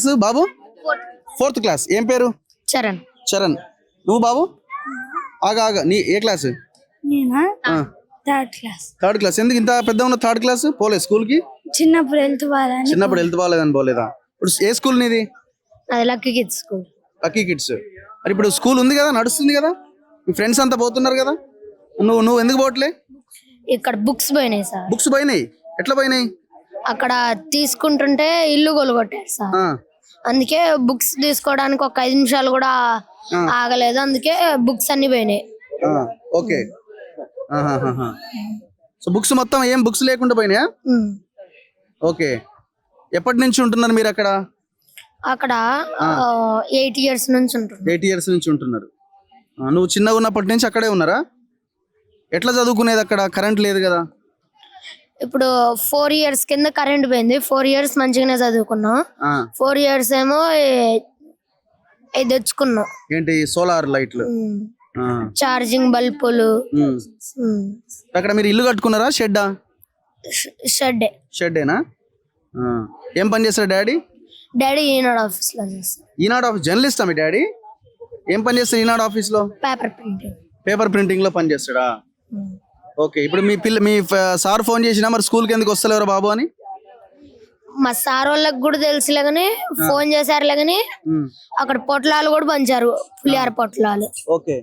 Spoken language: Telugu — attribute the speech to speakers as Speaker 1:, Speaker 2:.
Speaker 1: క్లాస్ బాబు? 4th class. ఏం పేరు?
Speaker 2: చరణ్.
Speaker 1: చరణ్. నువ్వు బాబు? ఆగా నీ ఏ క్లాస్?
Speaker 2: నేనా? 3rd class.
Speaker 1: 3rd class. ఎందుకు ఇంత పెద్ద ఉన్న 3rd క్లాస్? పోలే స్కూల్ కి?
Speaker 2: చిన్నప్పుడు హెల్త్
Speaker 1: బాగాలేదని పోలేదా? ఇప్పుడు ఏ స్కూల్ నీది?
Speaker 2: అది lucky kids school.
Speaker 1: Lucky kids. మరి ఇప్పుడు స్కూల్ ఉంది కదా, నడుస్తుంది కదా, మీ ఫ్రెండ్స్ అంతా పోతున్నారు కదా, నువ్వు ఎందుకు పోవట్లే?
Speaker 2: ఇక్కడ బుక్స్ పోయినాయి సార్.
Speaker 1: బుక్స్ పోయినాయి? ఎట్లా పోయినాయి?
Speaker 2: అక్కడ తీసుకుంటుంటే ఇల్లు కొలగొట్టారు సార్. అందుకే బుక్స్ తీసుకోవడానికి ఒక 5 నిమిషాలు కూడా ఆగలేదు. అందుకే బుక్స్ అన్ని పోయినాయి.
Speaker 1: ఓకే. సో బుక్స్ మొత్తం ఏం బుక్స్ లేకుండా పోయినాయా? ఓకే. ఎప్పటి నుంచి ఉంటున్నారు మీరు అక్కడ?
Speaker 2: అక్కడ 8 ఇయర్స్ నుంచి ఉంటున్నారు.
Speaker 1: 8 ఇయర్స్ నుంచి ఉంటున్నారు. నువ్వు చిన్నగా ఉన్నప్పటి నుంచి అక్కడే ఉన్నారా? ఎట్లా చదువుకునేది అక్కడ? కరెంట్ లేదు కదా.
Speaker 2: ఇప్పుడు 4 ఇయర్స్ కింద కరెంట్ పోయింది. 4 ఇయర్స్ మంచిగానే చదువుకున్నాం. 4 ఇయర్స్ ఏమో ఇది తెచ్చుకున్నాం.
Speaker 1: ఏంటి? సోలార్ లైట్లు,
Speaker 2: చార్జింగ్ బల్బులు.
Speaker 1: అక్కడ మీరు ఇల్లు కట్టుకున్నారా? షెడ్డా? షెడ్డేనా? ఏం పని చేస్తాడు డాడీ?
Speaker 2: డాడీ ఈనాడు ఆఫీస్ లో చేస్తాడు.
Speaker 1: ఈనాడు ఆఫీస్ జర్నలిస్టా మీ డాడీ? ఏం పని చేస్తాడు ఈనాడు ఆఫీస్ లో? పేపర్ ప్రింటింగ్ లో పని చేస్తాడా? ఓకే. ఇప్పుడు మీ సార్ ఫోన్ చేసినా మరి స్కూల్ కి ఎందుకు వస్తలేరు బాబు అని?
Speaker 2: మా సార్ వాళ్ళకి కూడా తెలుసులే కానీ ఫోన్ చేశారులే కానీ అక్కడ పొట్లాలు కూడా పంచారు, పులిహార పొట్లాలు.
Speaker 1: ఓకే.